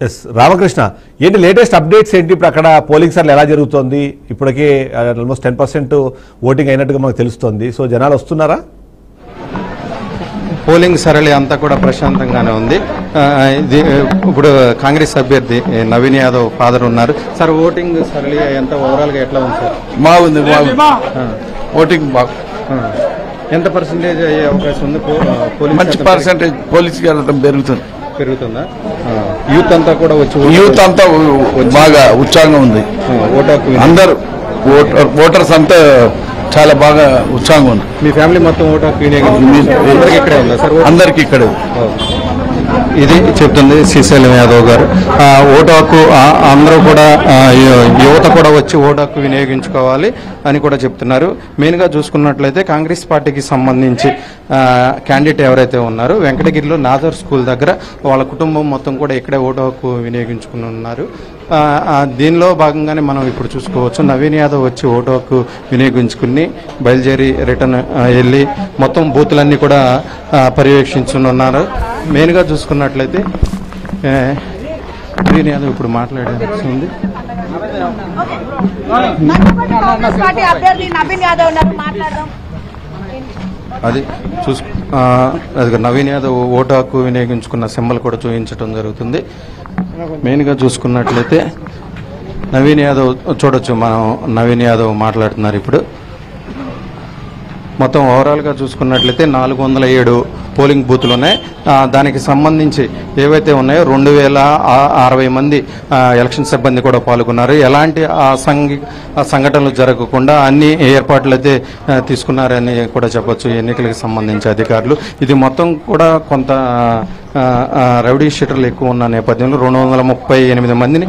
Yes Ramakrishna, ఏంటి latest updates ఏంటి? ఇప్పుడు అక్కడ పోలింగ్ సర్లు ఎలా జరుగుతోంది? ఇప్పటికే ఆల్మోస్ట్ 10% ఓటింగ్ అయినట్టుగా మనకు తెలుస్తోంది. సో జనాలు వస్తున్నారా? పోలింగ్ సరళి అంతా కూడా ప్రశాంతంగానే ఉంది. ఇప్పుడు కాంగ్రెస్ అభ్యర్థి నవీన్ యాదవ్ ఫాదర్ ఉన్నారు. సార్, ఓటింగ్ సరళి ఎంత ఓవరాల్గా ఎట్లా ఉంది సార్? బాగుంది. ఓటింగ్ బాగు. ఎంత పర్సెంటేజ్ అయ్యే అవకాశం ఉంది? మంచి పర్సెంటేజ్ పోలీసుకి వెళ్ళడం పెరుగుతుందా? యూత్ అంతా కూడా యూత్ అంతా బాగా ఉత్సాహంగా ఉంది. అందరు ఓటర్స్ అంతా చాలా బాగా ఉత్సాహంగా ఉంది. మీ ఫ్యామిలీ మొత్తం ఓటు హక్కు ఇక్కడే ఉందా సార్? అందరికి ఇక్కడే. ఇది చెప్తుంది శ్రీశైలం యాదవ్ గారు. ఓటు హక్కు అందరూ కూడా యువత కూడా వచ్చి ఓటు హక్కు వినియోగించుకోవాలి అని కూడా చెప్తున్నారు. మెయిన్గా చూసుకున్నట్లయితే కాంగ్రెస్ పార్టీకి సంబంధించి క్యాండిడేట్ ఎవరైతే ఉన్నారో వెంకటగిరిలో నాజర్ స్కూల్ దగ్గర వాళ్ళ కుటుంబం మొత్తం కూడా ఇక్కడే ఓటు హక్కు వినియోగించుకుని ఉన్నారు. దీనిలో భాగంగానే మనం ఇప్పుడు చూసుకోవచ్చు. నవీన్ యాదవ్ వచ్చి ఓటు హక్కు వినియోగించుకుని బయలుదేరి రిటర్న్ వెళ్ళి మొత్తం బూతులన్నీ కూడా పర్యవేక్షించున్నారు. మెయిన్గా చూసుకున్నట్లయితే నవీన్ యాదవ్ ఇప్పుడు మాట్లాడాల్సి ఉంది. అది అది నవీన్ యాదవ్ ఓటు హక్కు వినియోగించుకున్న సింబల్ కూడా చూపించడం జరుగుతుంది. మెయిన్గా చూసుకున్నట్లయితే నవీన్ యాదవ్ చూడొచ్చు. మనం నవీన్ యాదవ్ మాట్లాడుతున్నారు ఇప్పుడు. మొత్తం ఓవరాల్గా చూసుకున్నట్లయితే 407 పోలింగ్ బూతులు ఉన్నాయి. దానికి సంబంధించి ఏవైతే ఉన్నాయో 2060 మంది ఎలక్షన్ సిబ్బంది కూడా పాల్గొన్నారు. ఎలాంటి సంఘటనలు జరగకుండా అన్ని ఏర్పాట్లు అయితే తీసుకున్నారని కూడా చెప్పొచ్చు ఎన్నికలకు సంబంధించి అధికారులు. ఇది మొత్తం కూడా కొంత రౌడీ షీటర్లు ఎక్కువ ఉన్న నేపథ్యంలో 238 మందిని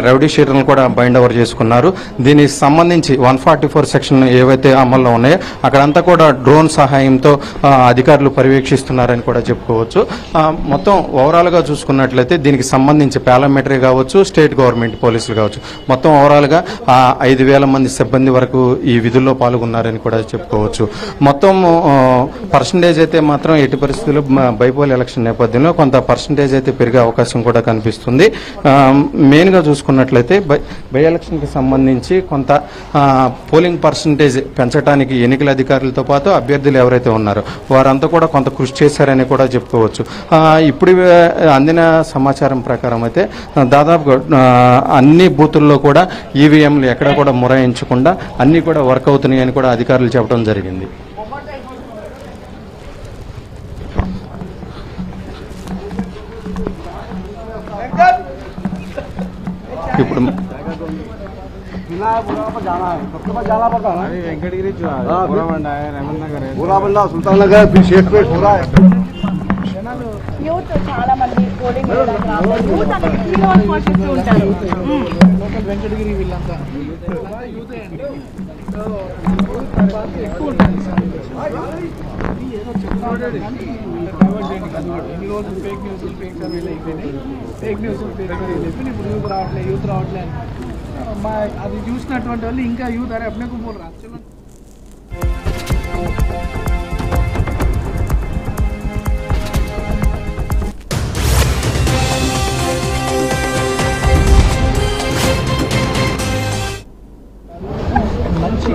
రౌడీ షీటర్లను కూడా బైండ్ ఓవర్ చేసుకున్నారు. దీనికి సంబంధించి 144 సెక్షన్ ఏవైతే అమల్లో ఉన్నాయో అక్కడంతా కూడా డ్రోన్ సహాయంతో అధికారులు పర్యవేక్షిస్తున్నారని కూడా చెప్పుకోవచ్చు. మొత్తం ఓవరాల్గా చూసుకున్నట్లయితే దీనికి సంబంధించి పారామిలిటరీ కావచ్చు, స్టేట్ గవర్నమెంట్ పోలీసులు కావచ్చు, మొత్తం ఓవరాల్గా 5,000 మంది సిబ్బంది వరకు ఈ విధుల్లో పాల్గొన్నారని కూడా చెప్పుకోవచ్చు. మొత్తం పర్సంటేజ్ అయితే మాత్రం ఎట్టి పరిస్థితుల్లో బైపోల్ ఎలక్షన్ నేపథ్యంలో కొంత పర్సంటేజ్ అయితే పెరిగే అవకాశం కూడా కనిపిస్తుంది. మెయిన్గా చూసుకున్నట్లయితే బై ఎలక్షన్కి సంబంధించి కొంత పోలింగ్ పర్సంటేజ్ పెంచడానికి ఎన్నికల అధికారులతో పాటు అభ్యర్థులు ఎవరైతే ఉన్నారో వారంతా కూడా కొంత కృషి చేశారని కూడా చెప్పుకోవచ్చు. ఇప్పుడు అందిన సమాచారం ప్రకారం అయితే దాదాపుగా అన్ని బూతుల్లో కూడా ఈవీఎంలు ఎక్కడ కూడా మొరాయించకుండా అన్ని కూడా వర్క్ అవుతున్నాయని కూడా అధికారులు చెప్పడం జరిగింది. ఇప్పుడు वेंकटगिरी पूरा सुल्तान नगर फिर शेखपेट हो रहा है. యూత్ చాలా మంది పోలింగ్ యూత్ అనేది హీరోస్ వర్షిస్తూ ఉంటారు. వెంకటగిరి వీళ్ళంతా యూత్ అండి. ఎక్కువ ఉంటుంది ఏదో చెప్తాడు కానీ ఎన్ని రోజులు ఫేక్ న్యూస్ ఫేక్ సర్వేలు అయిపోయినాయి. ఫేక్ న్యూస్ ఫేక్ సర్వేలు అయిపోయినాయి. ఇప్పుడు యూత్ రావట్లే మా అది చూసినటువంటి వాళ్ళు ఇంకా యూత్ అరే అప్నే को बोल रहा चलो. మంచి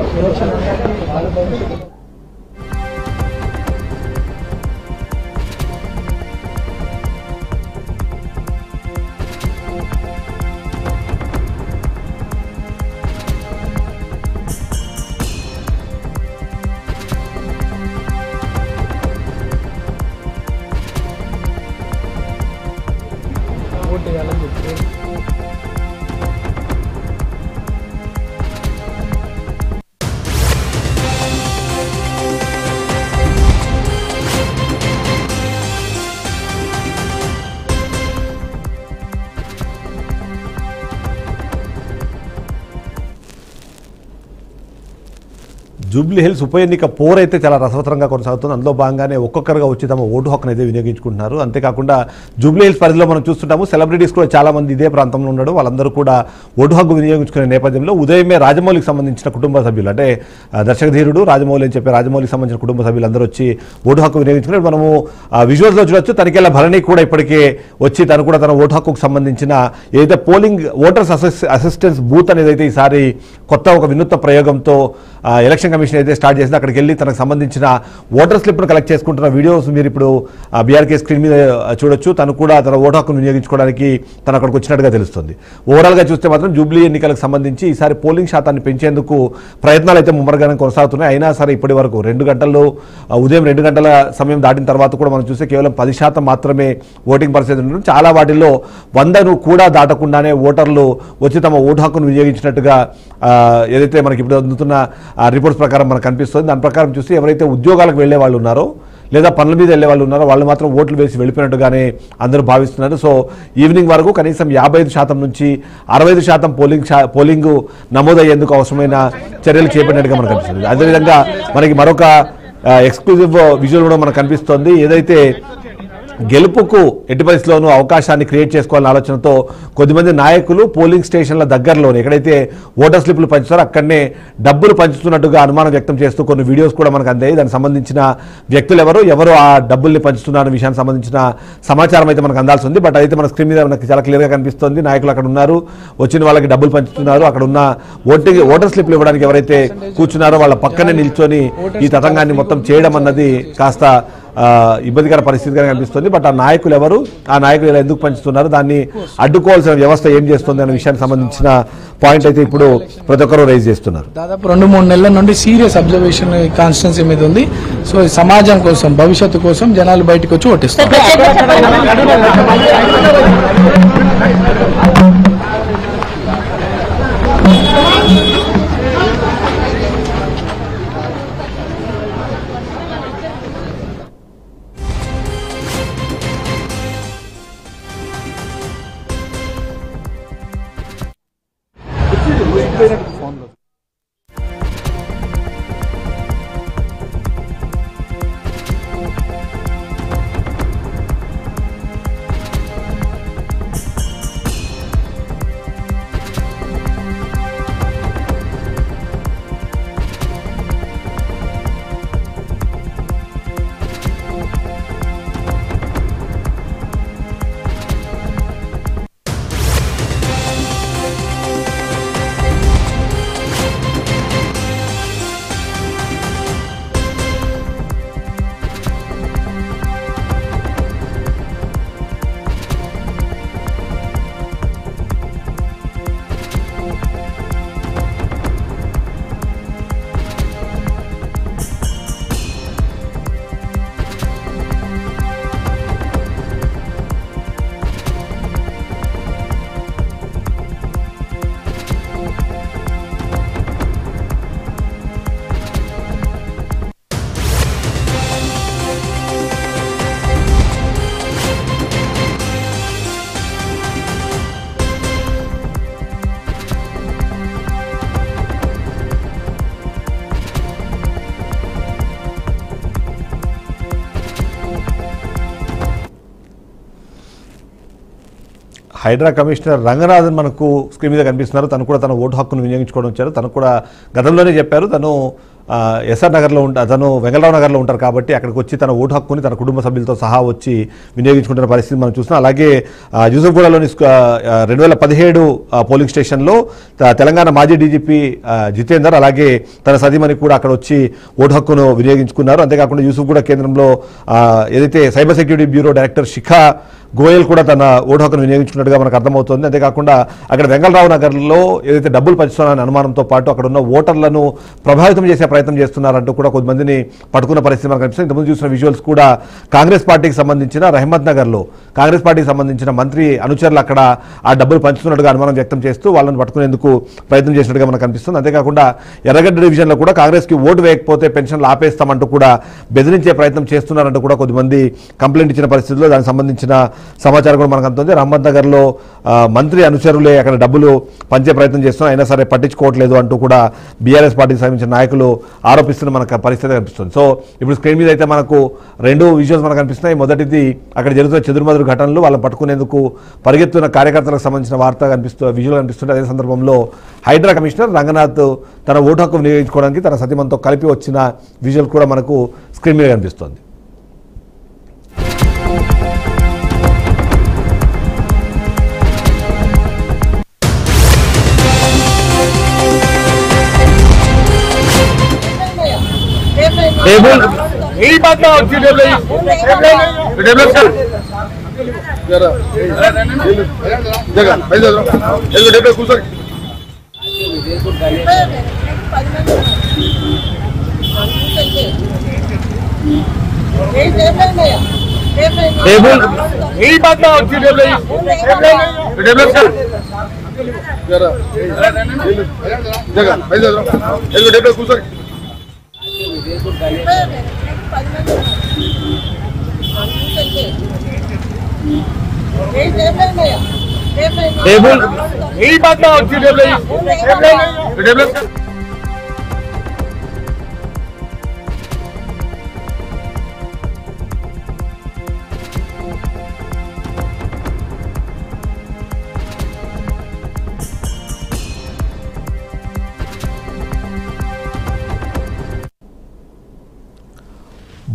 ఓటు వేయాలని చెప్పి జూబ్లీ హిల్స్ ఉప ఎన్నిక పోర్ అయితే చాలా రసవత్తరంగా కొనసాగుతుంది. అందులో భాగంగానే ఒక్కొక్కరుగా వచ్చి తమ ఓటు హక్కును అయితే వినియోగించుకుంటున్నారు. అంతేకాకుండా జూబ్లీ హిల్స్ పరిధిలో మనం చూస్తుంటాము, సెలబ్రిటీస్ కూడా చాలా మంది ఇదే ప్రాంతంలో ఉండడం, వాళ్ళందరూ కూడా ఓటు హక్కు వినియోగించుకునే నేపథ్యంలో ఉదయమే రాజమౌళికి సంబంధించిన కుటుంబ సభ్యులు, అంటే దర్శకధీరుడు రాజమౌళి అని చెప్పి రాజమౌళికి సంబంధించిన కుటుంబ సభ్యులందరూ వచ్చి ఓటు హక్కు వినియోగించుకున్నారు. మనము విజువల్స్లో చూడొచ్చు. తనిఖీల భరణి కూడా ఇప్పటికే వచ్చి తను కూడా తన ఓటు హక్కుకు సంబంధించిన ఏదైతే పోలింగ్ ఓటర్స్ అసిస్టెన్స్ బూత్ అనేది అయితే ఈసారి కొత్త ఒక వినూత్న ప్రయోగంతో ఎలక్షన్ కమిషన్ అయితే స్టార్ట్ చేసింది. అక్కడికి వెళ్ళి తనకు సంబంధించిన ఓటర్ స్లిప్ను కలెక్ట్ చేసుకుంటున్న వీడియోస్ మీరు ఇప్పుడు బీఆర్కే స్క్రీన్ మీద చూడొచ్చు. తను కూడా తన ఓటు హక్కును వినియోగించుకోవడానికి తను అక్కడికి వచ్చినట్టుగా తెలుస్తుంది. ఓవరాల్గా చూస్తే మాత్రం జూబ్లీ ఎన్నికలకు సంబంధించి ఈసారి పోలింగ్ శాతాన్ని పెంచేందుకు ప్రయత్నాలు అయితే ముమ్మరంగానే కొనసాగుతున్నాయి. అయినా సరే ఇప్పటి వరకు ఉదయం 2 గంటల సమయం దాటిన తర్వాత కూడా మనం చూస్తే కేవలం 10% మాత్రమే ఓటింగ్ పరిస్థితి ఉంటుంది. చాలా వాటిల్లో 100ను కూడా దాటకుండానే ఓటర్లు వచ్చి తమ ఓటు హక్కును వినియోగించినట్టుగా ఏదైతే మనకి ఇప్పుడు అందుతున్న రిపోర్ట్స్ ప్రకారం మనకు కనిపిస్తుంది. దాని ప్రకారం చూస్తే ఎవరైతే ఉద్యోగాలకు వెళ్లే వాళ్ళు ఉన్నారో లేదా పనుల మీద వెళ్లే వాళ్ళు ఉన్నారో వాళ్ళు మాత్రం ఓట్లు వేసి వెళ్ళిపోయినట్టుగానే అందరూ భావిస్తున్నారు. సో ఈవినింగ్ వరకు కనీసం 55% నుంచి 65% పోలింగ్ నమోదయ్యేందుకు అవసరమైన చర్యలు చేపట్టినట్టుగా మనకు కనిపిస్తుంది. అదేవిధంగా మనకి మరొక ఎక్స్క్లూజివ్ విజువల్ కూడా మనకు కనిపిస్తోంది. ఏదైతే గెలుపుకు ఎట్టి పరిస్థితుల్లోనూ అవకాశాన్ని క్రియేట్ చేసుకోవాలనే ఆలోచనతో కొద్దిమంది నాయకులు పోలింగ్ స్టేషన్ల దగ్గరలోనే ఎక్కడైతే ఓటర్ స్లిప్లు పంచుతారో అక్కడనే డబ్బులు పంచుతున్నట్టుగా అనుమానం వ్యక్తం చేస్తూ కొన్ని వీడియోస్ కూడా మనకు అందాయి. దానికి సంబంధించిన వ్యక్తులు ఎవరు ఆ డబ్బుల్ని పంచుతున్న విషయానికి సంబంధించిన సమాచారం అయితే మనకు అందాల్సి ఉంది. బట్ అయితే మన స్క్రీన్ మీద మనకి చాలా క్లియర్గా కనిపిస్తుంది. నాయకులు అక్కడ ఉన్నారు, వచ్చిన వాళ్ళకి డబ్బులు పంచుతున్నారు. అక్కడ ఉన్న ఓటర్ స్లిప్లు ఇవ్వడానికి ఎవరైతే కూర్చున్నారో వాళ్ళ పక్కనే నిల్చొని ఈ తతంగాన్ని మొత్తం చేయడం అన్నది కాస్త ఇబ్బందికర పరిస్థితిగా కనిపిస్తుంది. బట్ ఆ నాయకులు ఎవరు, ఆ నాయకులు ఇలా ఎందుకు పంచుతున్నారు, దాన్ని అడ్డుకోవాల్సిన వ్యవస్థ ఏం చేస్తుంది అనే విషయానికి సంబంధించిన పాయింట్ అయితే ఇప్పుడు ప్రతి ఒక్కరు రైజ్ చేస్తున్నారు. దాదాపు 2-3 నెలల నుండి సీరియస్ అబ్జర్వేషన్ కాన్స్టిట్యున్సీ మీద ఉంది. సో సమాజం కోసం, భవిష్యత్తు కోసం జనాలు బయటకు వచ్చి ఓటిస్తారు. హైడ్రా కమిషనర్ రంగనాథన్ మనకు స్క్రీన్ మీద కనిపిస్తున్నారు. తను కూడా తన ఓటు హక్కును వినియోగించుకోవడం వచ్చారు. తను కూడా గతంలోనే చెప్పారు తను ఎస్ఆర్ నగర్లో తను వెంగళరావు నగర్లో ఉంటారు కాబట్టి అక్కడికి వచ్చి తన ఓటు హక్కుని తన కుటుంబ సభ్యులతో సహా వచ్చి వినియోగించుకుంటున్న పరిస్థితి మనం చూస్తున్నాం. అలాగే యూసఫ్గూడలోని 2017 పోలింగ్ స్టేషన్లో తెలంగాణ మాజీ డీజీపీ జితేందర్ అలాగే తన సతీమణి కూడా అక్కడ వచ్చి ఓటు హక్కును వినియోగించుకున్నారు. అంతేకాకుండా యూసఫ్గూడ కేంద్రంలో ఏదైతే సైబర్ సెక్యూరిటీ బ్యూరో డైరెక్టర్ శిఖా గోయల్ కూడా తన ఓటు హక్కును వినియోగించుకున్నట్టుగా మనకు అర్థమవుతుంది. అంతేకాకుండా అక్కడ వెంగళరావు నగర్లో ఏదైతే డబ్బులు పంచుతున్నారనే అనుమానంతో పాటు అక్కడ ఉన్న ఓటర్లను ప్రభావితం చేసే ప్రయత్నం చేస్తున్నారంటూ కూడా కొంతమందిని పట్టుకున్న పరిస్థితి మనకు కనిపిస్తుంది. ఇంతకుముందు చూసిన విజువల్స్ కూడా కాంగ్రెస్ పార్టీకి సంబంధించిన రహమత్ నగర్లో కాంగ్రెస్ పార్టీకి సంబంధించిన మంత్రి అనుచరులు అక్కడ ఆ డబ్బులు పంచుతున్నట్టుగా అనుమానం వ్యక్తం చేస్తూ వాళ్ళని పట్టుకునేందుకు ప్రయత్నం చేసినట్టుగా మనకు కనిపిస్తుంది. అంతేకాకుండా ఎర్రగడ్డ డివిజన్లో కూడా కాంగ్రెస్కి ఓటు వేయకపోతే పెన్షన్లు ఆపేస్తామంటూ కూడా బెదిరించే ప్రయత్నం చేస్తున్నారంటూ కూడా కొద్దిమంది కంప్లైంట్ ఇచ్చిన పరిస్థితుల్లో దానికి సంబంధించిన సమాచారం కూడా మనకు అందుతుంది. రహమత్ నగర్లో మంత్రి అనుచరులే అక్కడ డబ్బులు పంచే ప్రయత్నం చేస్తున్నారు, అయినా సరే పట్టించుకోవట్లేదు అంటూ కూడా బీఆర్ఎస్ పార్టీకి సంబంధించిన నాయకులు ఆరోపిస్తున్న మనకు పరిస్థితి కనిపిస్తుంది. సో ఇప్పుడు స్క్రీన్ మీద అయితే మనకు రెండు విజువల్స్ మనకు కనిపిస్తున్నాయి. మొదటిది అక్కడ జరుగుతున్న చెదురుమదురు ఘటనలు, వాళ్ళని పట్టుకునేందుకు పరిగెత్తున్న కార్యకర్తలకు సంబంధించిన వార్త విజువల్ కనిపిస్తుంది. అదే సందర్భంలో హైడ్రా కమిషనర్ రంగనాథ్ తన ఓటు హక్కు వినియోగించుకోవడానికి తన సతీమణితో కలిపి వచ్చిన విజువల్ కూడా మనకు స్క్రీన్ మీద కనిపిస్తుంది. यही बात ना यही बात ना यही बात ना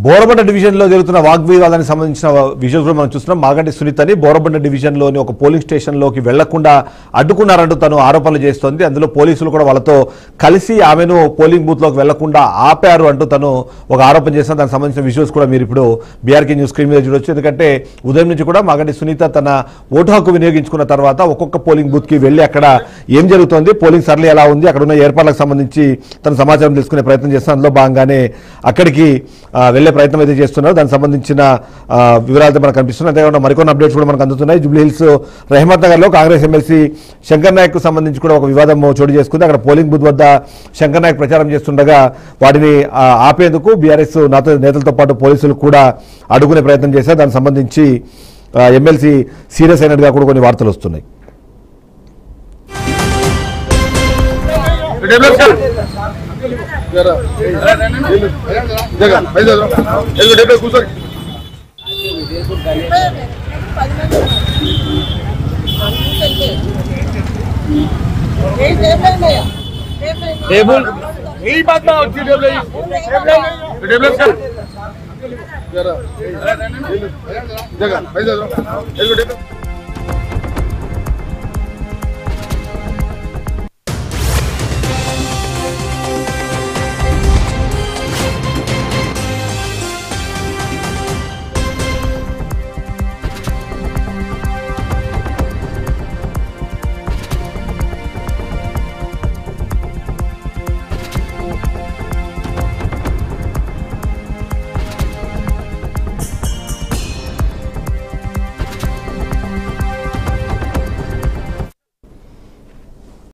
బోరబండ డివిజన్లో జరుగుతున్న వాగ్వివాదానికి సంబంధించిన విజువల్స్ కూడా మనం చూస్తున్నాం. మాగంటి సునీత అని బోరబండ డివిజన్లోని ఒక పోలింగ్ స్టేషన్లోకి వెళ్లకుండా అడ్డుకున్నారంటూ తను ఆరోపణలు చేస్తోంది. అందులో పోలీసులు కూడా వాళ్ళతో కలిసి ఆమెను పోలింగ్ బూత్లోకి వెళ్లకుండా ఆపారు అంటూ తను ఒక ఆరోపణ చేసిన దానికి సంబంధించిన విజువల్స్ కూడా మీరు ఇప్పుడు బీఆర్కే న్యూస్ స్క్రీన్ మీద చూడొచ్చు. ఎందుకంటే ఉదయం నుంచి కూడా మాగంటి సునీత తన ఓటు హక్కు వినియోగించుకున్న తర్వాత ఒక్కొక్క పోలింగ్ బూత్కి వెళ్లి అక్కడ ఏం జరుగుతోంది, పోలింగ్ సరళి ఎలా ఉంది, అక్కడ ఉన్న ఏర్పాట్లకు సంబంధించి తన సమాచారం తెలుసుకునే ప్రయత్నం చేస్తాను. అందులో భాగంగానే అక్కడికి వెళ్లే ప్రయత్నం అయితే చేస్తున్నారు. దానికి సంబంధించిన వివరాలతో మనకు కనిపిస్తున్నాయి. అంతేకాకుండా మరికొన్ని అప్డేట్స్ కూడా మనకు అందుతున్నాయి. జూబ్లీహిల్స్ రహమత్ నగర్లో కాంగ్రెస్ ఎమ్మెల్సీ శంకర్ నాయక్ కు సంబంధించి కూడా ఒక వివాదం చోటు చేసుకుంది. అక్కడ పోలింగ్ బూత్ వద్ద శంకర్ నాయక్ ప్రచారం చేస్తుండగా వాటిని ఆపేందుకు బీఆర్ఎస్ నేతలతో పాటు పోలీసులు కూడా అడ్డుకునే ప్రయత్నం చేశారు. దానికి సంబంధించి ఎమ్మెల్సీ సీరియస్ అయినట్టుగా కూడా కొన్ని వార్తలు వస్తున్నాయి. यही बात ना